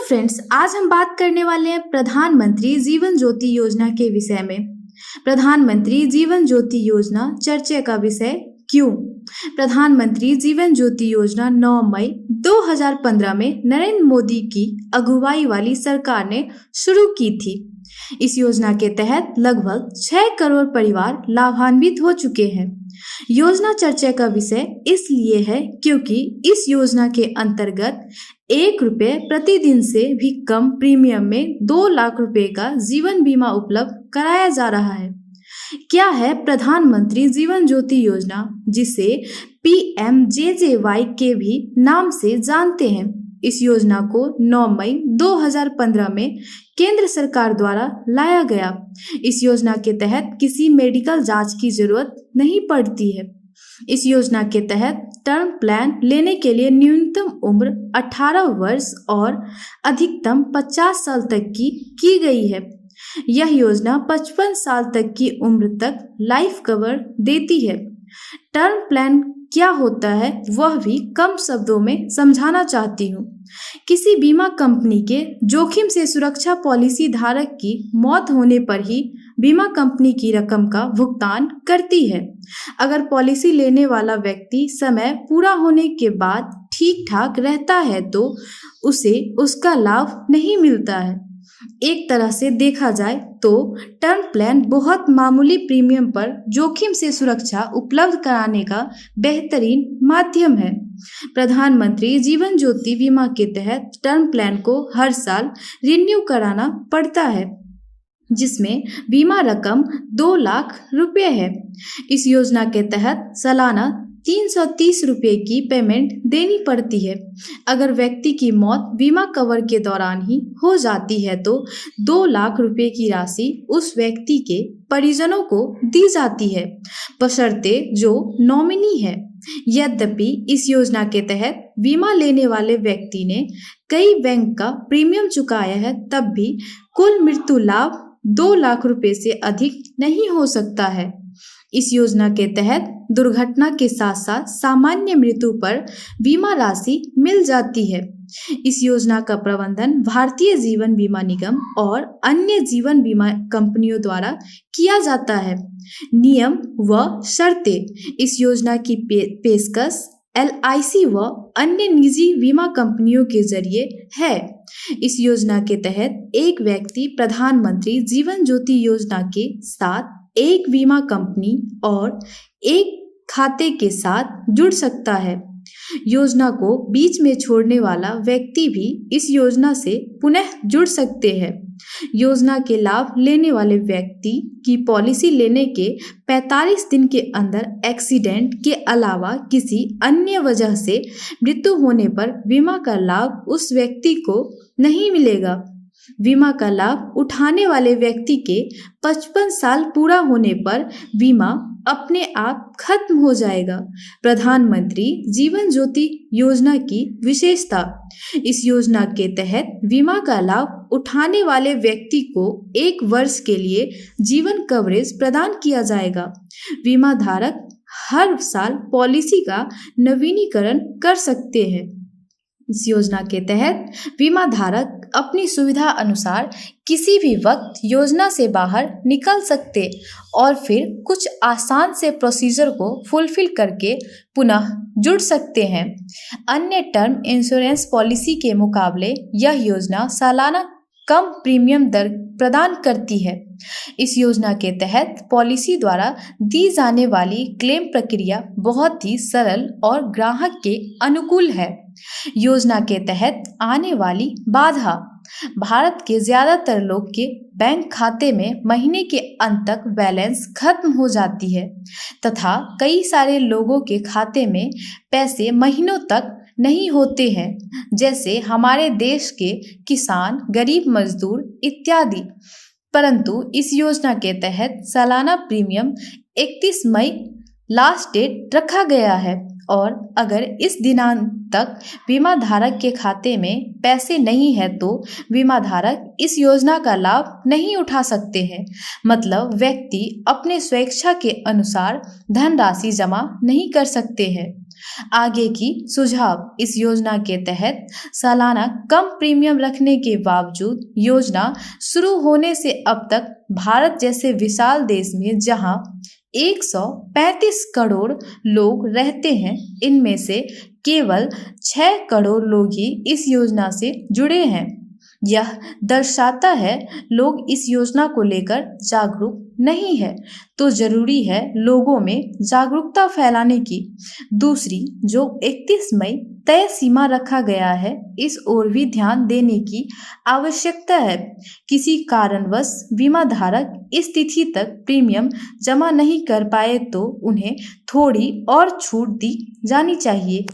Friends, आज हम बात करने वाले हैं प्रधानमंत्री जीवन ज्योति योजना के विषय में। प्रधानमंत्री जीवन ज्योति योजना चर्चा का विषय क्यों? प्रधानमंत्री जीवन ज्योति योजना 9 मई 2015 में नरेंद्र मोदी की अगुवाई वाली सरकार ने शुरू की थी। इस योजना के तहत लगभग 6 करोड़ परिवार लाभान्वित हो चुके हैं। योजना चर्चा का विषय इसलिए है क्योंकि इस योजना के अंतर्गत 1 रुपये प्रतिदिन से भी कम प्रीमियम में 2 लाख रुपए का जीवन बीमा उपलब्ध कराया जा रहा है। क्या है प्रधानमंत्री जीवन ज्योति योजना, जिसे PMJJY के भी नाम से जानते हैं? इस योजना को 9 मई 2015 में केंद्र सरकार द्वारा लाया गया। इस योजना के तहत किसी मेडिकल जांच की जरूरत नहीं पड़ती है। इस योजना के तहत टर्म प्लान लेने के लिए न्यूनतम उम्र 18 वर्ष और अधिकतम 50 साल तक की गई है। यह योजना 55 साल तक की उम्र तक लाइफ कवर देती है। टर्म प्लान क्या होता है वह भी कम शब्दों में समझाना चाहती हूँ। किसी बीमा कंपनी के जोखिम से सुरक्षा पॉलिसी धारक की मौत होने पर ही बीमा कंपनी की रकम का भुगतान करती है। अगर पॉलिसी लेने वाला व्यक्ति समय पूरा होने के बाद ठीक ठाक रहता है तो उसे उसका लाभ नहीं मिलता है। एक तरह से देखा जाए तो टर्म प्लान बहुत मामूली प्रीमियम पर जोखिम से सुरक्षा उपलब्ध कराने का बेहतरीन माध्यम है। प्रधानमंत्री जीवन ज्योति बीमा के तहत टर्म प्लान को हर साल रिन्यू कराना पड़ता है, जिसमें बीमा रकम 2 लाख रुपए है। इस योजना के तहत सालाना 330 रुपये की पेमेंट देनी पड़ती है। अगर व्यक्ति की मौत बीमा कवर के दौरान ही हो जाती है तो 2 लाख रुपए की राशि उस व्यक्ति के परिजनों को दी जाती है, बशर्ते जो नॉमिनी है। यद्यपि इस योजना के तहत बीमा लेने वाले व्यक्ति ने कई बैंक का प्रीमियम चुकाया है, तब भी कुल मृत्यु लाभ 2 लाख रुपए से अधिक नहीं हो सकता है। इस योजना के तहत दुर्घटना के साथ साथ सामान्य मृत्यु पर बीमा राशि मिल जाती है। इस योजना का प्रबंधन भारतीय जीवन बीमा निगम और अन्य जीवन बीमा कंपनियों द्वारा किया जाता है। नियम व शर्तें। इस योजना की पेशकश LIC व अन्य निजी बीमा कंपनियों के जरिए है। इस योजना के तहत एक व्यक्ति प्रधानमंत्री जीवन ज्योति योजना के साथ एक बीमा कंपनी और एक खाते के साथ जुड़ सकता है। योजना को बीच में छोड़ने वाला व्यक्ति भी इस योजना से पुनः जुड़ सकते हैं। योजना के लाभ लेने वाले व्यक्ति की पॉलिसी लेने के 45 दिन के अंदर एक्सीडेंट के अलावा किसी अन्य वजह से मृत्यु होने पर बीमा का लाभ उस व्यक्ति को नहीं मिलेगा। बीमा का लाभ उठाने वाले व्यक्ति के 55 साल पूरा होने पर बीमा अपने आप खत्म हो जाएगा। प्रधानमंत्री जीवन ज्योति योजना की विशेषता। इस योजना के तहत बीमा का लाभ उठाने वाले व्यक्ति को 1 वर्ष के लिए जीवन कवरेज प्रदान किया जाएगा। बीमा धारक हर साल पॉलिसी का नवीनीकरण कर सकते हैं। इस योजना के तहत बीमा धारक अपनी सुविधा अनुसार किसी भी वक्त योजना से बाहर निकल सकते और फिर कुछ आसान से प्रोसीजर को फुलफिल करके पुनः जुड़ सकते हैं। अन्य टर्म इंश्योरेंस पॉलिसी के मुकाबले यह योजना सालाना कम प्रीमियम दर प्रदान करती है। इस योजना के तहत पॉलिसी द्वारा दी जाने वाली क्लेम प्रक्रिया बहुत ही सरल और ग्राहक के अनुकूल है। योजना के तहत आने वाली बाधा। भारत के ज्यादातर लोग के बैंक खाते में महीने के अंत तक बैलेंस खत्म हो जाती है तथा कई सारे लोगों के खाते में पैसे महीनों तक नहीं होते हैं, जैसे हमारे देश के किसान, गरीब मजदूर इत्यादि। परंतु इस योजना के तहत सालाना प्रीमियम 31 मई लास्ट डेट रखा गया है और अगर इस दिनांक तक बीमा धारक के खाते में पैसे नहीं है तो बीमा धारक इस योजना का लाभ नहीं उठा सकते हैं। मतलब व्यक्ति अपने स्वेच्छा के अनुसार धनराशि जमा नहीं कर सकते हैं। आगे की सुझाव, इस योजना के तहत सालाना कम प्रीमियम रखने के बावजूद योजना शुरू होने से अब तक भारत जैसे विशाल देश में जहां 135 करोड़ लोग रहते हैं, इनमें से केवल 6 करोड़ लोग ही इस योजना से जुड़े हैं। यह दर्शाता है लोग इस योजना को लेकर जागरूक नहीं है, तो जरूरी है लोगों में जागरूकता फैलाने की। दूसरी, जो 31 मई तय सीमा रखा गया है, इस ओर भी ध्यान देने की आवश्यकता है। किसी कारणवश बीमा धारक इस तिथि तक प्रीमियम जमा नहीं कर पाए तो उन्हें थोड़ी और छूट दी जानी चाहिए।